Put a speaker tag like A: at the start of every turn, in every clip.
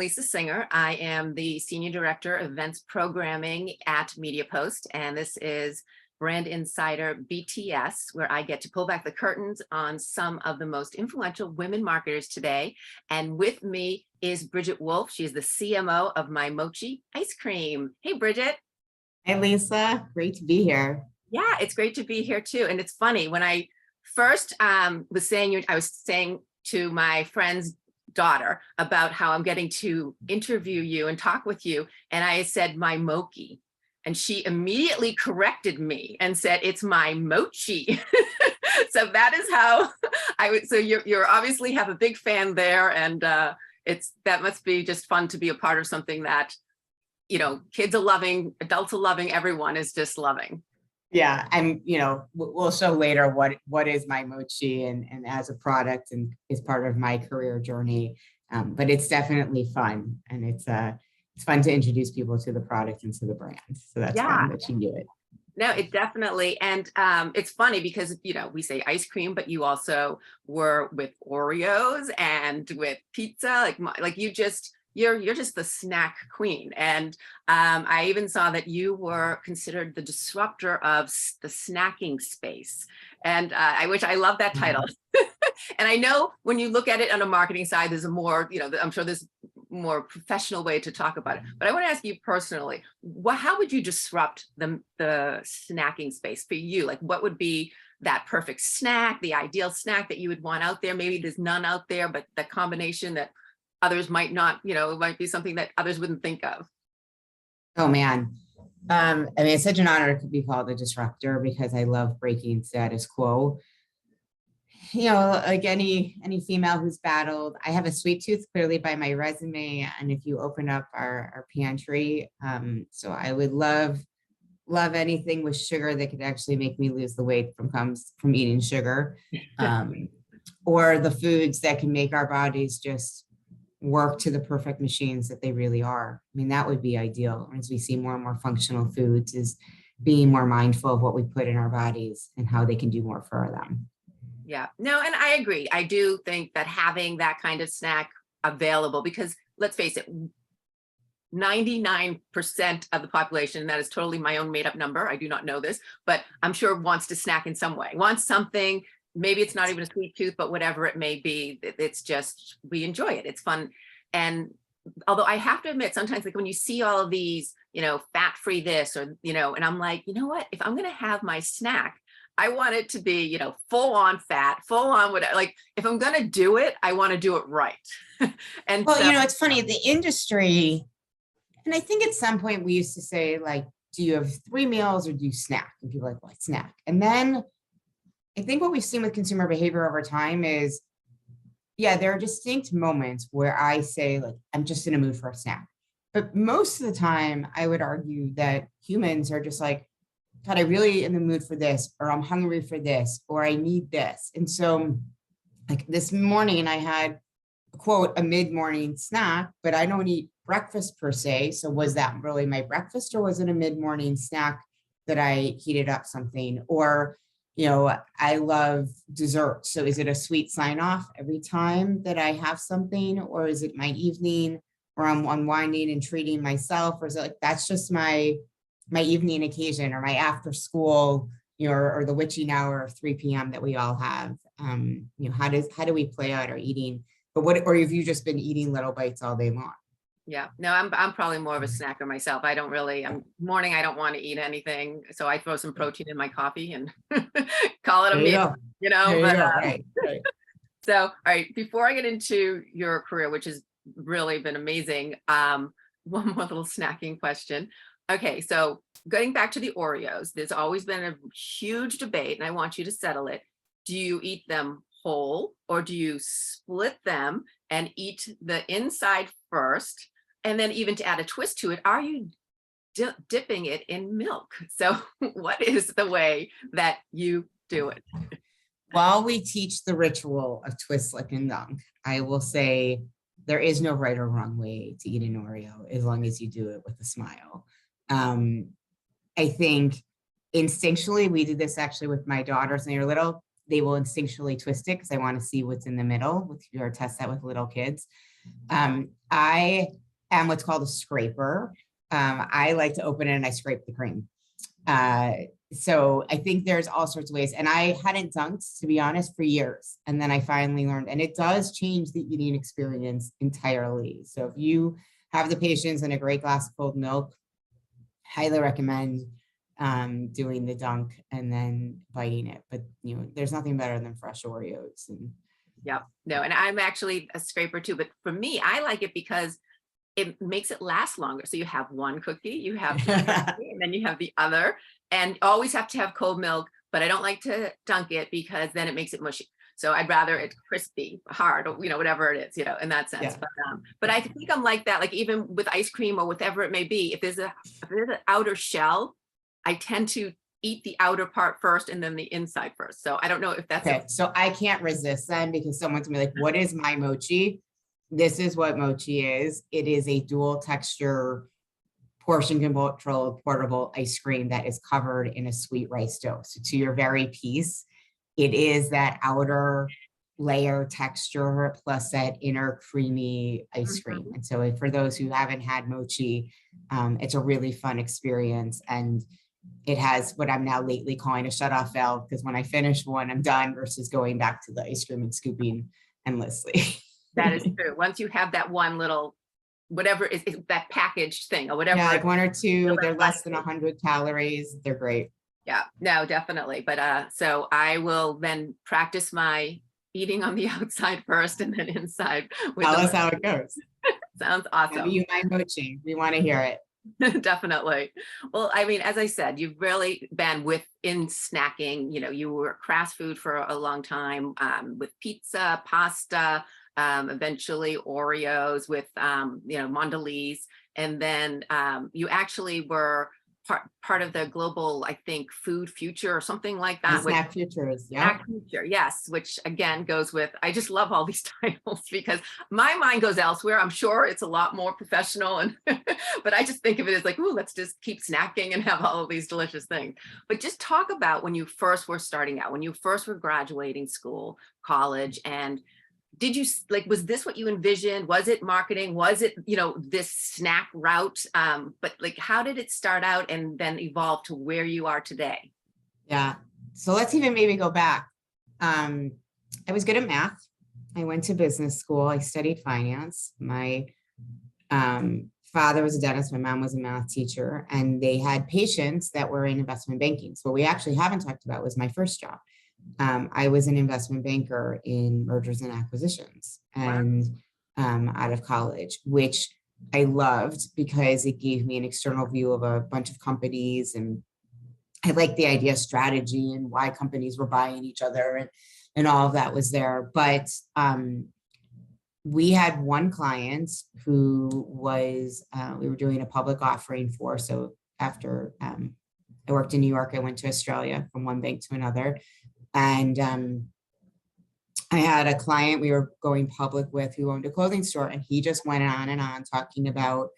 A: Lisa Singer. I am the Senior Director of Events Programming at MediaPost, and this is Brand Insider BTS, where I get to pull back the curtains on some of the most influential women marketers today. And with me is Brigette Wolf. She's the CMO of MyMochi ice cream. Hey, Brigette.
B: Hey, Lisa. Great to be here.
A: Yeah, it's great to be here too. And it's funny, when I first was saying to my friend's daughter about how I'm getting to interview you and talk with you, and I said MyMochi, and she immediately corrected me and said it's MyMochi. So that is how I would. So you're obviously have a big fan there, and that must be just fun to be a part of something that, you know, kids are loving, adults are loving, everyone is just loving.
B: Yeah, and we'll show later what is MyMochi and as a product and is part of my career journey. But it's definitely fun, and it's fun to introduce people to the product and to the brand. So that's fun that you do it.
A: No, it definitely, and it's funny because we say ice cream, but you also were with Oreos and with pizza, you're just the snack queen. And I even saw that you were considered the disruptor of the snacking space. And I love that title. And I know when you look at it on a marketing side, there's a more, I'm sure there's more professional way to talk about it. But I want to ask you personally, how would you disrupt the snacking space for you? Like, what would be that perfect snack, the ideal snack that you would want out there? Maybe there's none out there, but the combination that others might not, it might be something that others wouldn't think of.
B: Oh, man. It's such an honor to be called a disruptor because I love breaking status quo. Like any female who's battled, I have a sweet tooth clearly by my resume. And if you open up our pantry, so I would love anything with sugar that could actually make me lose the weight from eating sugar, or the foods that can make our bodies just work to the perfect machines that they really are. I mean, that would be ideal. As we see more and more functional foods, is being more mindful of what we put in our bodies and how they can do more for them.
A: Yeah, no, and I agree. I do think that having that kind of snack available, because let's face it, 99% of the population, and that is totally my own made up number, I do not know this, but I'm sure wants to snack in some way, wants something. Maybe it's not even a sweet tooth, but whatever it may be, it's just, we enjoy it. It's fun. And although I have to admit, sometimes like when you see all of these, fat-free this or, and I'm like, you know what, if I'm going to have my snack, I want it to be, full on fat, full on whatever. Like if I'm going to do it, I want to do it right. And
B: well, it's funny, the industry, and I think at some point we used to say, like, do you have 3 meals or do you snack? And people are like, well, I snack. And then I think what we've seen with consumer behavior over time is, there are distinct moments where I say, like, I'm just in a mood for a snack. But most of the time, I would argue that humans are just like, God, I really in the mood for this, or I'm hungry for this, or I need this. And so, like this morning, I had, quote, a mid-morning snack, but I don't eat breakfast per se. So was that really my breakfast, or was it a mid-morning snack that I heated up something? Or I love dessert. So is it a sweet sign off every time that I have something, or is it my evening where I'm unwinding and treating myself? Or is it like, that's just my evening occasion, or my after school, or the witching hour of 3 p.m. that we all have? How do we play out our eating? Or have you just been eating little bites all day long?
A: Yeah, no, I'm probably more of a snacker myself. I don't really, morning, I don't want to eat anything. So I throw some protein in my coffee and call it a meal,
B: Right.
A: So, all right, before I get into your career, which has really been amazing, one more little snacking question. Okay, so going back to the Oreos, there's always been a huge debate, and I want you to settle it. Do you eat them whole, or do you split them and eat the inside first? And then even to add a twist to it, are you dipping it in milk? So what is the way that you do it?
B: While we teach the ritual of twist, lick, and dunk, I will say there is no right or wrong way to eat an Oreo as long as you do it with a smile. I think instinctually, we did this actually with my daughters when they were little. They will instinctually twist it because I want to see what's in the middle, which we test that with little kids. I am what's called a scraper. I like to open it and I scrape the cream. So I think there's all sorts of ways. And I hadn't dunked, to be honest, for years. And then I finally learned, and it does change the eating experience entirely. So if you have the patience and a great glass of cold milk, highly recommend doing the dunk and then biting it. But there's nothing better than fresh Oreos. And
A: Yep. No, and I'm actually a scraper too, but for me, I like it because it makes it last longer. So you have one cookie, you have the cookie, and then you have the other, and always have to have cold milk, but I don't like to dunk it because then it makes it mushy. So I'd rather it's crispy, hard, or whatever it is, in that sense.
B: Yeah.
A: But I think I'm like that, like even with ice cream or whatever it may be, if there's an outer shell, I tend to eat the outer part first and then the inside first. So I don't know if that's
B: okay. So I can't resist then, because someone's gonna be like, what is MyMochi? This is what Mochi is. It is a dual texture, portion controlled portable ice cream that is covered in a sweet rice dough. So to your very piece, it is that outer layer texture plus that inner creamy ice cream. And so for those who haven't had Mochi, it's a really fun experience. And it has what I'm now lately calling a shut-off valve, because when I finish one, I'm done, versus going back to the ice cream and scooping endlessly.
A: That is true. Once you have that one little, whatever is that packaged thing or whatever.
B: Yeah, like one or two, they're less than 100 calories. They're great.
A: Yeah, no, definitely. But so I will then practice my eating on the outside first and then inside.
B: Tell us how it goes.
A: Sounds awesome.
B: You mind Mochi. We want to hear it.
A: Definitely. Well, I mean, as I said, you've really been within snacking. You were fast food for a long time, with pizza, pasta, eventually Oreos with, Mondelez. And then you actually were part of the global, I think, food future or something like that.
B: Snack Futures, yeah.
A: Snack Future, yes, which again goes with, I just love all these titles because my mind goes elsewhere. I'm sure it's a lot more professional, and but I just think of it as like, ooh, let's just keep snacking and have all of these delicious things. But just talk about when you first were starting out, when you first were graduating school, college, and did you was this what you envisioned? Was it marketing? Was it, this snack route? But like, how did it start out and then evolve to where you are today?
B: Yeah. So let's even maybe go back. I was good at math. I went to business school. I studied finance. My father was a dentist. My mom was a math teacher, and they had patients that were in investment banking. So what we actually haven't talked about was my first job. I was an investment banker in mergers and acquisitions, and out of college, which I loved because it gave me an external view of a bunch of companies, and I liked the idea of strategy and why companies were buying each other, and all of that was there. But we had one client who was, we were doing a public offering for. So after I worked in New York, I went to Australia from one bank to another. And I had a client we were going public with who owned a clothing store, and he just went on and on talking about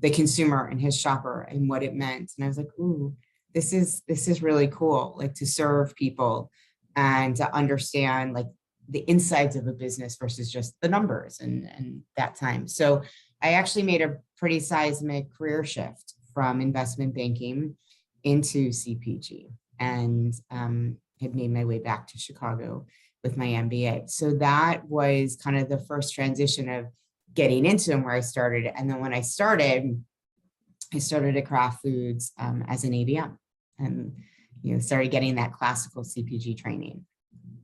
B: the consumer and his shopper and what it meant. And I was like, ooh, this is really cool, like to serve people and to understand like the insides of a business versus just the numbers and that time. So I actually made a pretty seismic career shift from investment banking into CPG, and had made my way back to Chicago with my MBA. So that was kind of the first transition of getting into them, where I started. And then when I started at Kraft Foods as an ABM, and started getting that classical CPG training.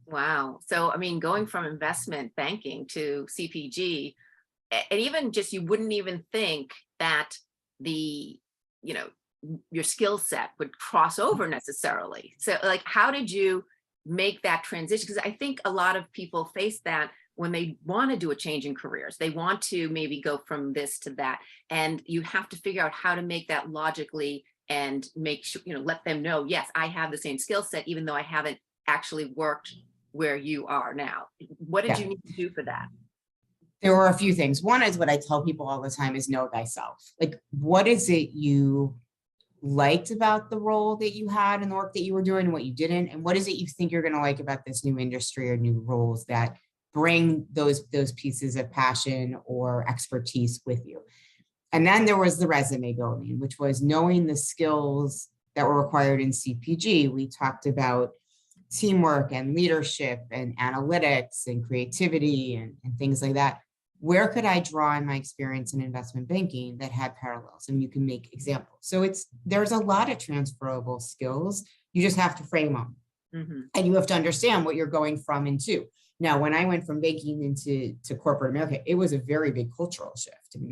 A: Wow. So, I mean, going from investment banking to CPG, and even just, you wouldn't even think that your skill set would cross over necessarily. So like, how did you make that transition? Because I think a lot of people face that when they want to do a change in careers. They want to maybe go from this to that. And you have to figure out how to make that logically and make sure, let them know, yes, I have the same skill set, even though I haven't actually worked where you are now. What did you need to do for that?
B: There were a few things. One is what I tell people all the time is know thyself. Like, what is it you liked about the role that you had and the work that you were doing and what you didn't? And what is it you think you're going to like about this new industry or new roles that bring those pieces of passion or expertise with you. And then there was the resume building, which was knowing the skills that were required in CPG. We talked about teamwork and leadership and analytics and creativity and things like that. Where could I draw in my experience in investment banking that had parallels? And you can make examples. So there's a lot of transferable skills. You just have to frame them. Mm-hmm. And you have to understand what you're going from and to. Now, when I went from banking into corporate America, it was a very big cultural shift. I mean,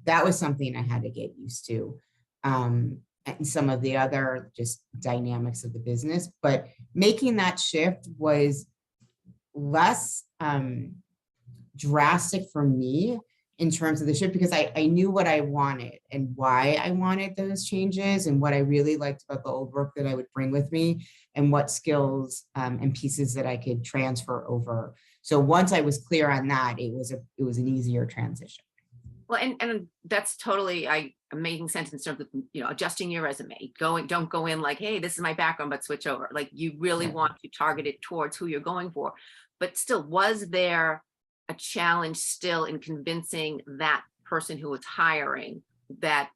B: that was something I had to get used to. And some of the other just dynamics of the business, but making that shift was less drastic for me in terms of the shift, because I knew what I wanted and why I wanted those changes and what I really liked about the old work that I would bring with me and what skills and pieces that I could transfer over. So once I was clear on that, it was an easier transition.
A: Well, and that's totally making sense in terms of, adjusting your resume. Don't go in like, hey, this is my background, but switch over. Like you really want to target it towards who you're going for. But still, was there a challenge still in convincing that person who was hiring that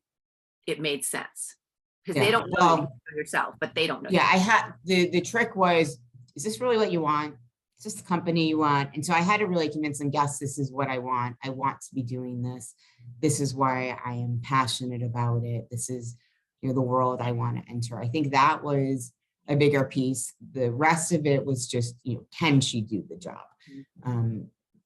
A: it made sense? Because they don't know you yourself, but they don't know.
B: Yeah, I had the trick was, is this really what you want? Is this the company you want? And so I had to really convince them, yes, this is what I want. I want to be doing this. This is why I am passionate about it. This is, the world I want to enter. I think that was a bigger piece. The rest of it was just, can she do the job?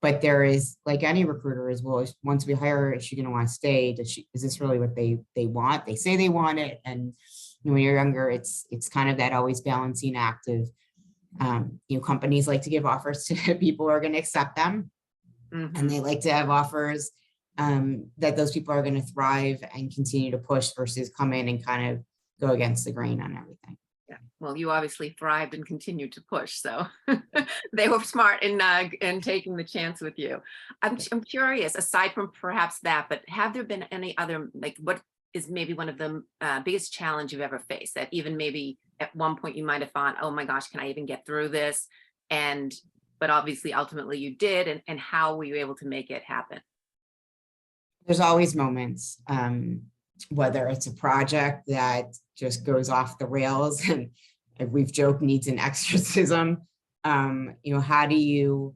B: But there is, like any recruiter as well, once we hire her, is she going to want to stay? Is this really what they want? They say they want it. And when you're younger, it's kind of that always balancing act of, companies like to give offers to people who are going to accept them. Mm-hmm. And they like to have offers that those people are going to thrive and continue to push versus come in and kind of go against the grain on everything.
A: Yeah. Well, you obviously thrived and continued to push. So they were smart in taking the chance with you. I'm curious, aside from perhaps that, but have there been any other, like what is maybe one of the biggest challenge you've ever faced that even maybe at one point you might have thought, oh my gosh, can I even get through this? But obviously ultimately you did, and how were you able to make it happen?
B: There's always moments, whether it's a project that just goes off the rails and we've joked needs an exorcism. How do you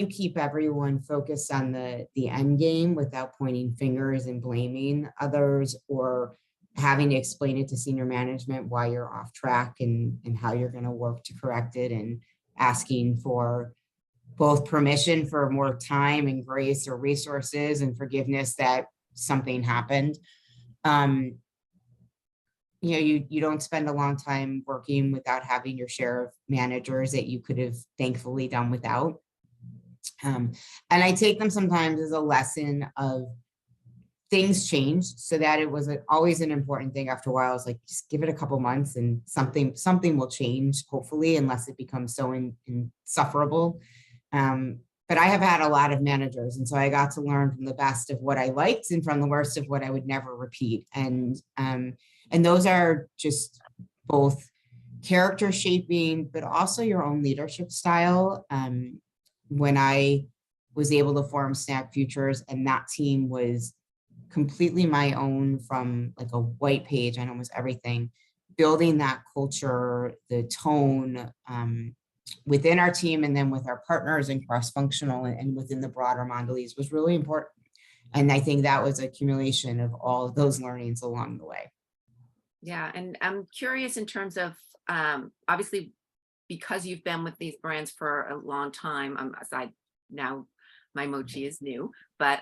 B: keep everyone focused on the end game without pointing fingers and blaming others or having to explain it to senior management why you're off track and how you're going to work to correct it, and asking for both permission for more time and grace or resources and forgiveness that something happened. You don't spend a long time working without having your share of managers that you could have thankfully done without. And I take them sometimes as a lesson of things change, so that it was always an important thing. After a while, I was like, just give it a couple months and something will change, hopefully, unless it becomes so insufferable. But I have had a lot of managers, and so I got to learn from the best of what I liked and from the worst of what I would never repeat. And those are just both character shaping, but also your own leadership style. When I was able to form Snack Futures, and that team was completely my own from like a white page on almost everything, building that culture, the tone within our team, and then with our partners and cross-functional and within the broader Mondelez was really important. And I think that was an accumulation of all of those learnings along the way.
A: Yeah, and I'm curious in terms of, obviously, because you've been with these brands for a long time, aside now, MyMochi is new, but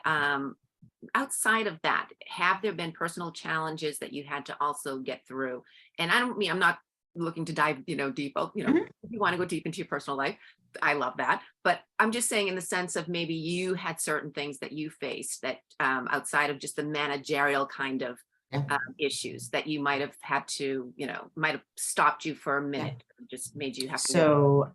A: outside of that, have there been personal challenges that you had to also get through? And I'm not looking to dive, deep,
B: Mm-hmm.
A: If you want to go deep into your personal life, I love that. But I'm just saying in the sense of maybe you had certain things that you faced that outside of just the managerial kind of issues that you might have had to, might have stopped you for a minute, just made you have to.
B: So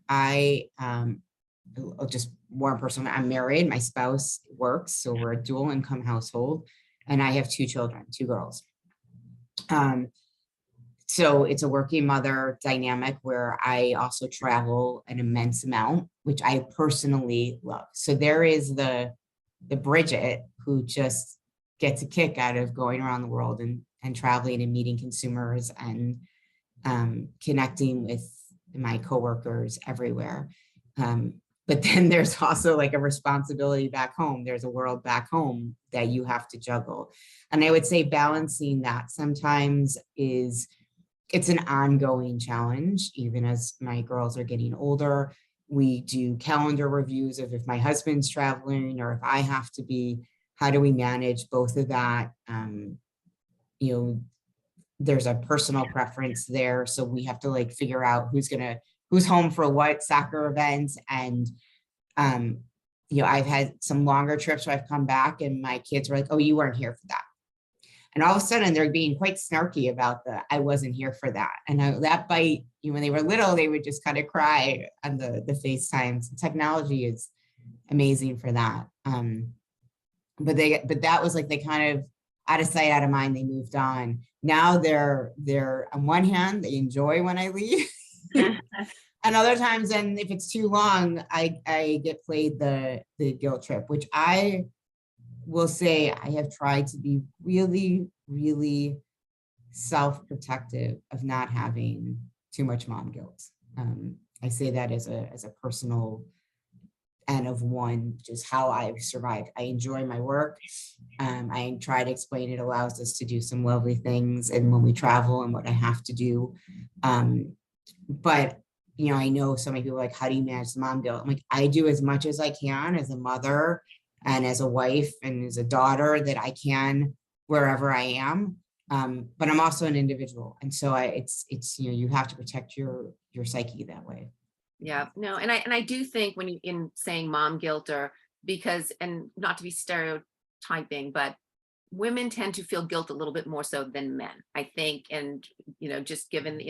B: just more personal, I'm married, my spouse works, so we're a dual income household, and I have 2 children, 2 girls. So it's a working mother dynamic where I also travel an immense amount, which I personally love. So there is the Brigette who just gets a kick out of going around the world and traveling and meeting consumers and connecting with my coworkers everywhere. But then there's also like a responsibility back home. There's a world back home that you have to juggle. And I would say balancing that sometimes it's an ongoing challenge, even as my girls are getting older. We do calendar reviews of if my husband's traveling or if I have to be, how do we manage both of that? You know, there's a personal preference there. So we have to like figure out who's home for what soccer events. And, I've had some longer trips where I've come back and my kids were like, oh, you weren't here for that. And all of a sudden they're being quite snarky about I wasn't here for that. And that bite, when they were little, they would just kind of cry on the FaceTimes. Technology is amazing for that. But that was like, they kind of out of sight, out of mind, they moved on. Now they're on one hand, they enjoy when I leave. And other times, and if it's too long, I get played the guilt trip, which I will say I have tried to be really, really self-protective of not having too much mom guilt. I say that as a personal N of one, just how I've survived. I enjoy my work. I try to explain it allows us to do some lovely things and when we travel and what I have to do. But I know so many people are like, how do you manage the mom guilt? I'm like, I do as much as I can as a mother and as a wife and as a daughter that I can wherever I am. But I'm also an individual. And so it's you have to protect your psyche that way.
A: Yeah, no, and I do think when you in saying mom guilt and not to be stereotyping, but women tend to feel guilt a little bit more so than men, I think. And, just given,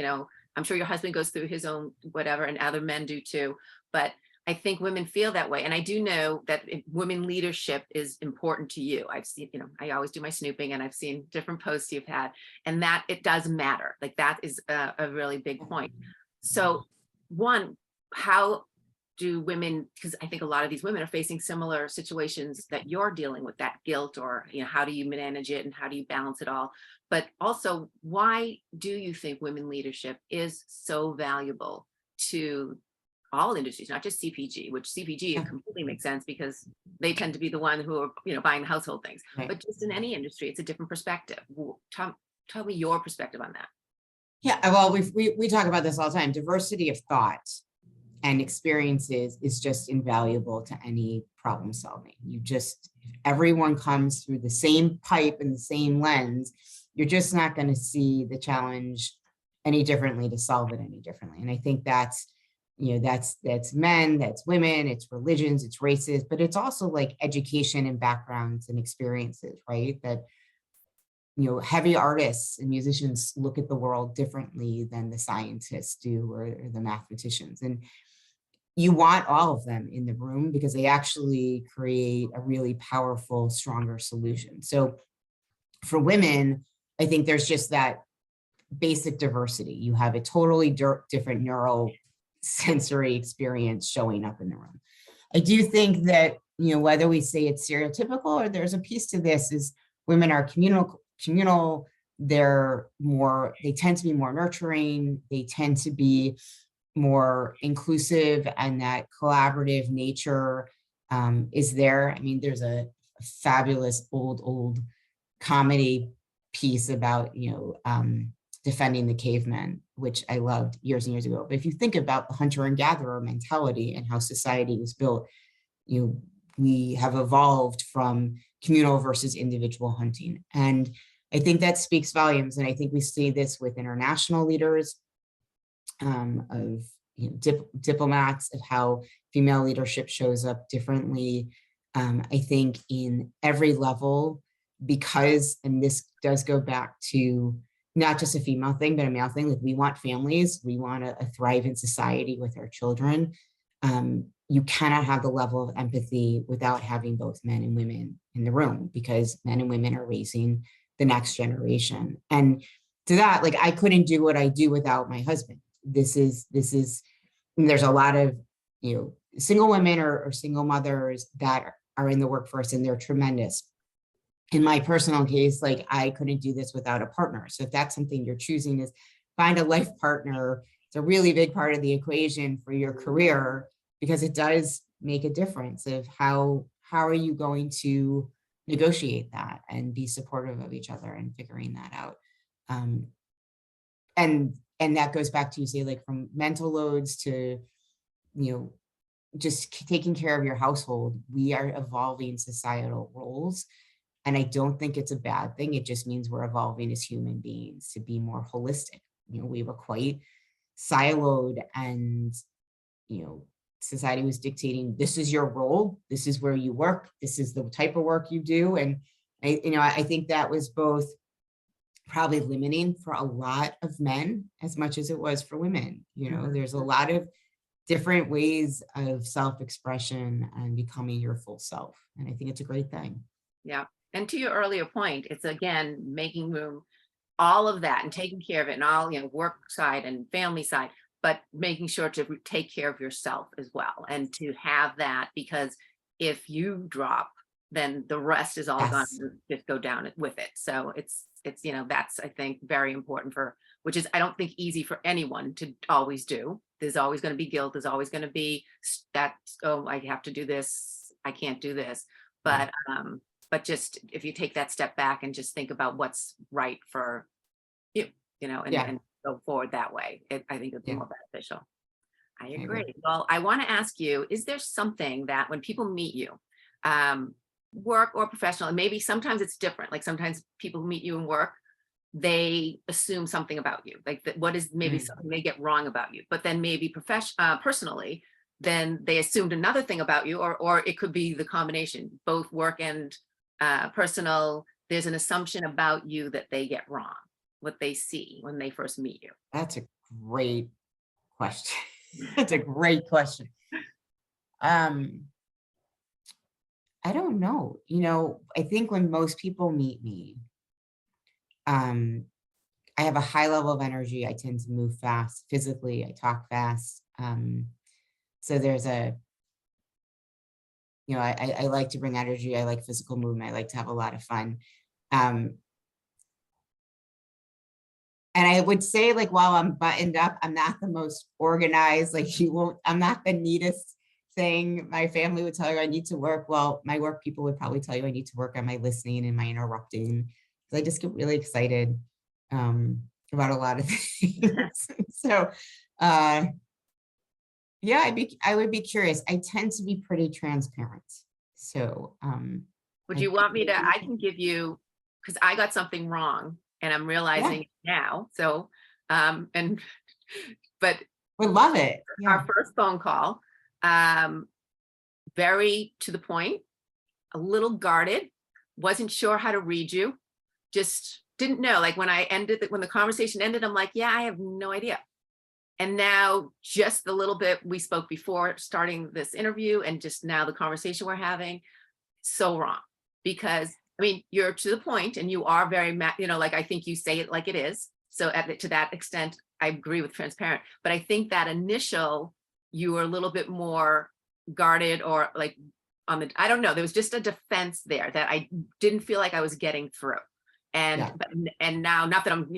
A: I'm sure your husband goes through his own whatever, and other men do too. But I think women feel that way. And I do know that women leadership is important to you. I've seen, I always do my snooping and I've seen different posts you've had, and that it does matter. Like that is a really big point. So one, how do women, because I think a lot of these women are facing similar situations that you're dealing with, that guilt, or how do you manage it and how do you balance it all? But also, why do you think women leadership is so valuable to all industries, not just CPG, which CPG completely makes sense because they tend to be the one who are buying the household things,
B: Right.
A: But just in any industry, it's a different perspective. Tell me your perspective on that.
B: Yeah, well, we talk about this all the time. Diversity of thought and experiences is just invaluable to any problem solving. If everyone comes through the same pipe and the same lens, you're just not going to see the challenge any differently to solve it any differently. And I think that's men, that's women, it's religions, it's races, but it's also like education and backgrounds and experiences, right? That heavy artists and musicians look at the world differently than the scientists do or the mathematicians. And you want all of them in the room because they actually create a really powerful, stronger solution. So for women, I think there's just that basic diversity. You have a totally different neurosensory experience showing up in the room. I do think that, whether we say it's stereotypical or there's a piece to this is women are communal, they tend to be more nurturing, they tend to be more inclusive, and that collaborative nature is there. I mean, there's a fabulous old comedy piece about, defending the cavemen, which I loved years and years ago. But if you think about the hunter and gatherer mentality and how society was built, we have evolved from communal versus individual hunting. And I think that speaks volumes. And I think we see this with international leaders, of diplomats, of how female leadership shows up differently. I think in every level, because, and this does go back to not just a female thing, but a male thing, like we want families, we want to thrive in society with our children. You cannot have the level of empathy without having both men and women in the room, because men and women are raising the next generation. And to that, like I couldn't do what I do without my husband. And there's a lot of, single women or single mothers that are in the workforce and they're tremendous. In my personal case, like I couldn't do this without a partner. So if that's something you're choosing, is find a life partner. It's a really big part of the equation for your career, because it does make a difference of how are you going to negotiate that and be supportive of each other and figuring that out. Um, and that goes back to, you say, like from mental loads to, just taking care of your household. We are evolving societal roles. And I don't think it's a bad thing. It just means we're evolving as human beings to be more holistic. We were quite siloed, and, society was dictating, this is your role, this is where you work, this is the type of work you do. And I think that was both probably limiting for a lot of men as much as it was for women. There's a lot of different ways of self-expression and becoming your full self. And I think it's a great thing.
A: Yeah. And to your earlier point, it's again, making room, all of that and taking care of it, and all, work side and family side, but making sure to take care of yourself as well. And to have that, because if you drop, then the rest is all going to just go down with it. So it's, that's, I think, very important which is, I don't think, easy for anyone to always do. There's always going to be guilt. There's always going to be that, oh, I have to do this, I can't do this. But just if you take that step back and just think about what's right for you, and go forward that way, I think it'd be more beneficial. I agree. Well, I want to ask you, is there something that when people meet you, work or professional, and maybe sometimes it's different, like sometimes people who meet you in work, they assume something about you, like what is maybe something they get wrong about you, but then maybe personally, then they assumed another thing about you, or it could be the combination, both work and personal. There's an assumption about you that they get wrong, what they see when they first meet you.
B: That's a great question. That's a great question. I don't know. I think when most people meet me, I have a high level of energy. I tend to move fast physically. I talk fast. So there's I like to bring energy. I like physical movement. I like to have a lot of fun. And I would say, like, while I'm buttoned up, I'm not the most organized. Like, I'm not the neatest thing. My family would tell you I need to work. Well, my work people would probably tell you I need to work on my listening and my interrupting. I just get really excited about a lot of things. So, yeah, I would be curious. I tend to be pretty transparent. So,
A: would you want me to? I can give you, because I got something wrong and I'm realizing it now. So, but
B: we love it.
A: Our first phone call, very to the point, a little guarded, wasn't sure how to read you, just didn't know. Like when the conversation ended, I'm like, yeah, I have no idea. And now just the little bit we spoke before starting this interview, and just now the conversation we're having, so wrong. Because you're to the point and you are very, like, I think you say it like it is. So to that extent, I agree with transparent, but I think that initial, you were a little bit more guarded, or like I don't know, there was just a defense there that I didn't feel like I was getting through. And now, not that I'm,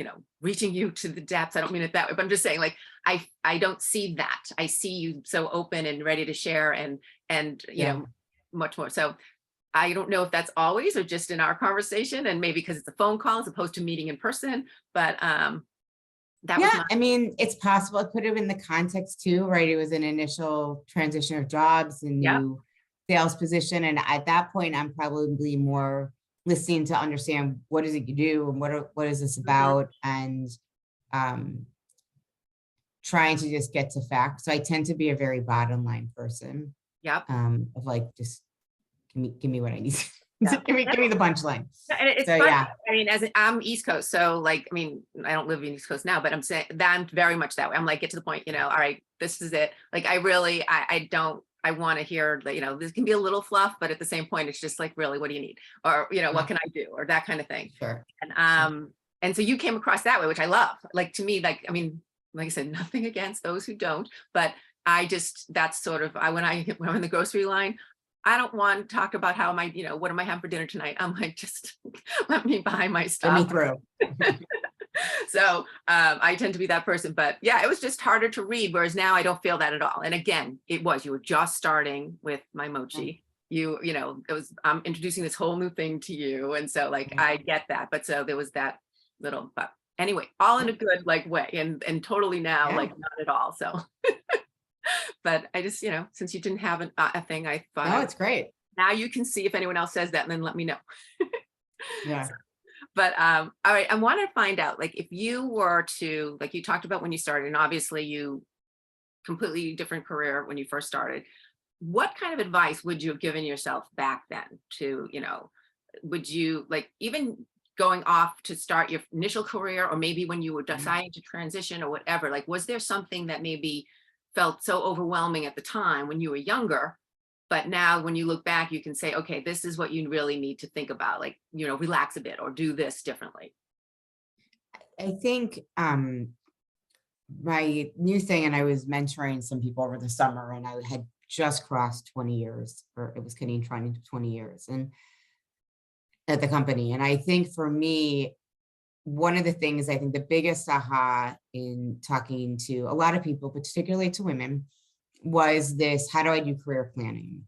A: reaching you to the depths, I don't mean it that way, but I'm just saying, like, I don't see that. I see you so open and ready to share and much more. So I don't know if that's always or just in our conversation, and maybe because it's a phone call as opposed to meeting in person, but
B: it's possible. It could have been the context too, right? It was an initial transition of jobs and new sales position. And at that point, I'm probably more listening to understand, what is it you do and what is this about, and trying to just get to facts. So I tend to be a very bottom line person. Of like, just give me what I need. give me the punchline.
A: And it's funny. As I'm East Coast, so like, I don't live in East Coast now, but I'm saying that I'm very much that way. I'm like, get to the point, all right, this is it. Like, I want to hear that, this can be a little fluff, but at the same point, it's just like, really, what do you need? Or, what can I do? Or that kind of thing.
B: Sure.
A: And And so you came across that way, which I love. Like, to me, like, I mean, like I said, nothing against those who don't, but that's sort of, when I'm in the grocery line, I don't want to talk about how my, what am I having for dinner tonight? I'm like, just let me buy my
B: Get me
A: stuff.
B: through.
A: So I tend to be that person, but yeah, it was just harder to read. Whereas now I don't feel that at all. And again, you were just starting with MyMochi. I'm introducing this whole new thing to you. And so like, I get that. But so there was that little, but anyway, all in a good like way, and totally now,
B: Yeah.
A: like not at all. So, but I just, since you didn't have a thing, I thought
B: No, it's great.
A: now you can see if anyone else says that and then let me know.
B: Yeah.
A: But all right, I want to find out, like, if you were to, like you talked about when you started, and obviously you completely different career when you first started, what kind of advice would you have given yourself back then to, would you like even going off to start your initial career, or maybe when you were deciding to transition or whatever, like, was there something that maybe felt so overwhelming at the time when you were younger, but now when you look back, you can say, okay, this is what you really need to think about, like, relax a bit or do this differently.
B: I think my new thing, and I was mentoring some people over the summer, and I had just crossed 20 years, or it was getting trying to 20 years and at the company. And I think for me, one of the things, I think the biggest aha in talking to a lot of people, but particularly to women, was this: how do I do career planning?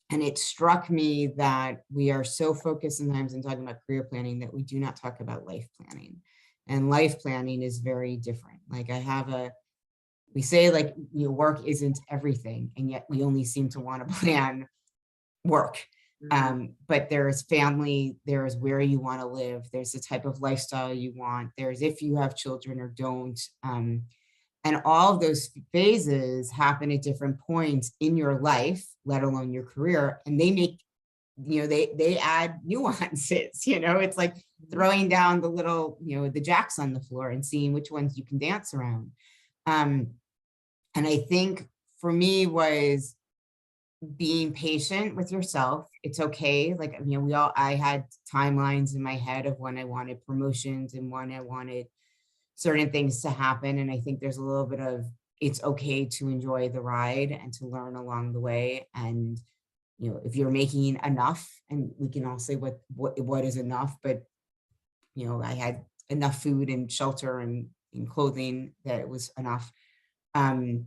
B: And it struck me that we are so focused sometimes in talking about career planning that we do not talk about life planning. And life planning is very different. Like, we say, like, work isn't everything, and yet we only seem to want to plan work. But there's family, there's where you want to live, there's the type of lifestyle you want, there's if you have children or don't. And all of those phases happen at different points in your life, let alone your career. And they make, they add nuances, it's like throwing down the little, the jacks on the floor and seeing which ones you can dance around. And I think for me was being patient with yourself. It's okay. Like, I had timelines in my head of when I wanted promotions and when I wanted certain things to happen. And I think there's a little bit of, it's okay to enjoy the ride and to learn along the way. And, if you're making enough, and we can all say what is enough, but, I had enough food and shelter and clothing that it was enough. Like,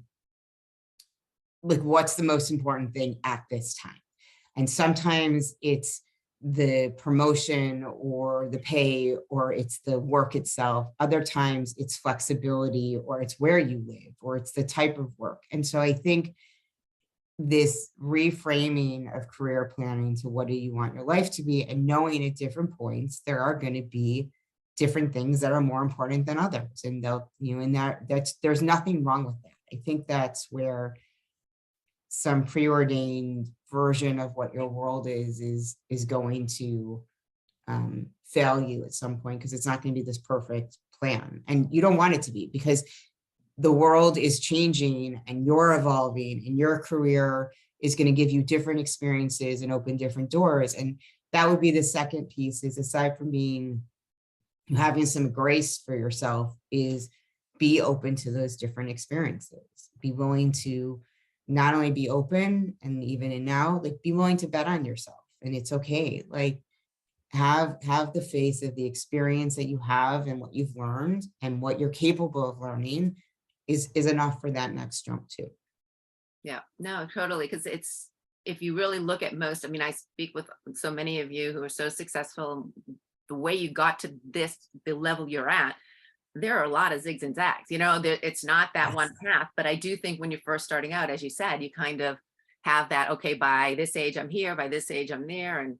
B: what's the most important thing at this time? And sometimes it's the promotion or the pay, or it's the work itself. Other times it's flexibility, or it's where you live, or it's the type of work. And so I think this reframing of career planning to what do you want your life to be, and knowing at different points there are going to be different things that are more important than others, and they'll, there's nothing wrong with that. I think that's where some preordained version of what your world is going to fail you at some point, because it's not going to be this perfect plan, and you don't want it to be, because the world is changing and you're evolving, and your career is going to give you different experiences and open different doors. And that would be the second piece, is aside from having some grace for yourself, is be open to those different experiences. Be willing to not only be open, and even in now, like, be willing to bet on yourself. And it's okay. Like, have the faith of the experience that you have and what you've learned and what you're capable of learning is enough for that next jump too.
A: Yeah, no, totally. Because if you really look at most, I mean, I speak with so many of you who are so successful, the way you got to the level you're at, there are a lot of zigs and zags, it's not that one path. But I do think when you're first starting out, as you said, you kind of have that, okay, by this age I'm here, by this age I'm there. And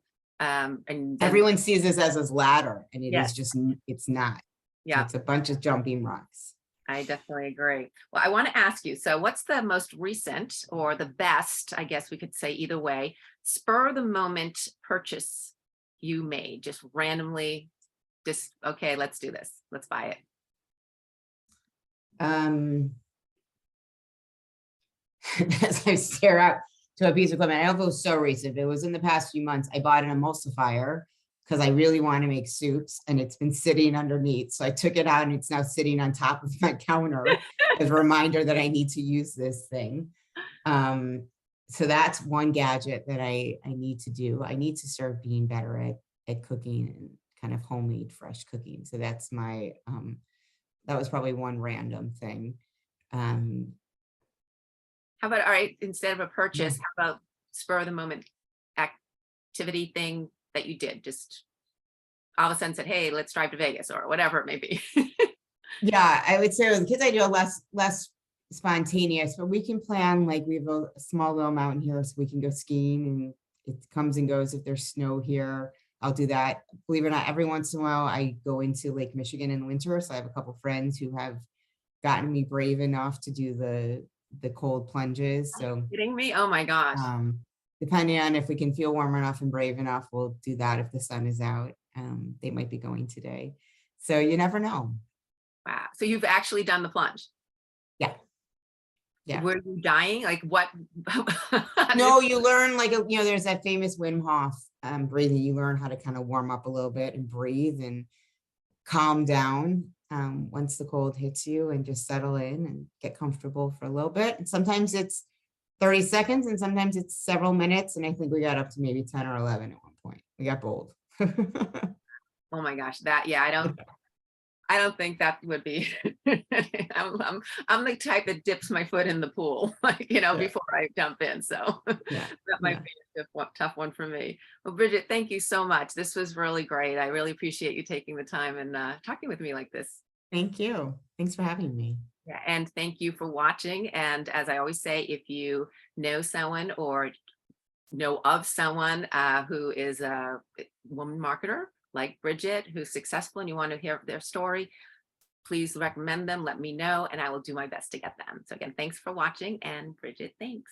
A: then,
B: everyone sees this as a ladder, and it
A: yes.
B: is just, it's not.
A: Yeah,
B: it's a bunch of jumping rocks.
A: I definitely agree. Well, I want to ask you, so what's the most recent, or the best, I guess we could say either way, spur of the moment purchase you made, just randomly, just, okay, let's do this, let's buy it?
B: As I stare out to a piece of equipment, I don't know if it was so recent, but it was in the past few months. I bought an emulsifier because I really want to make soups, and it's been sitting underneath. So I took it out and it's now sitting on top of my counter as a reminder that I need to use this thing. So that's one gadget that I need to do. I need to start being better at cooking and kind of homemade fresh cooking. So that's my, that was probably one random thing.
A: How about, all right, instead of a
B: Yeah.
A: purchase, how about spur of the moment activity thing that you did? Just all of a sudden said, hey, let's drive to Vegas or whatever it may be.
B: Yeah, I would say with the kids I do a less spontaneous, but we can plan, like we have a small little mountain here, so we can go skiing, and it comes and goes if there's snow here. I'll do that. Believe it or not, every once in a while I go into Lake Michigan in winter. So I have a couple friends who have gotten me brave enough to do the cold plunges.
A: Are
B: So
A: you kidding me? Oh my gosh.
B: depending on if we can feel warm enough and brave enough, we'll do that if the sun is out. They might be going today. So you never know.
A: Wow. So you've actually done the plunge.
B: Yeah. Yeah.
A: Were you dying? Like what?
B: No, you learn, like, you know, there's that famous Wim Hof breathing. You learn how to kind of warm up a little bit and breathe and calm down once the cold hits you, and just settle in and get comfortable for a little bit. And sometimes it's 30 seconds and sometimes it's several minutes. And I think we got up to maybe 10 or 11 at one point. We got bold.
A: Oh my gosh, that, yeah, I don't think that would be. I'm the type that dips my foot in the pool, like, you know,
B: Yeah.
A: before I jump in. So
B: Yeah.
A: that might be a tough one for me. Well, Brigette, thank you so much. This was really great. I really appreciate you taking the time and talking with me like this.
B: Thank you. Thanks for having me.
A: Yeah, and thank you for watching. And as I always say, if you know someone or know of someone who is a woman marketer like Brigette, who's successful, and you want to hear their story, please recommend them, let me know, and I will do my best to get them. So again, thanks for watching, and Brigette, thanks.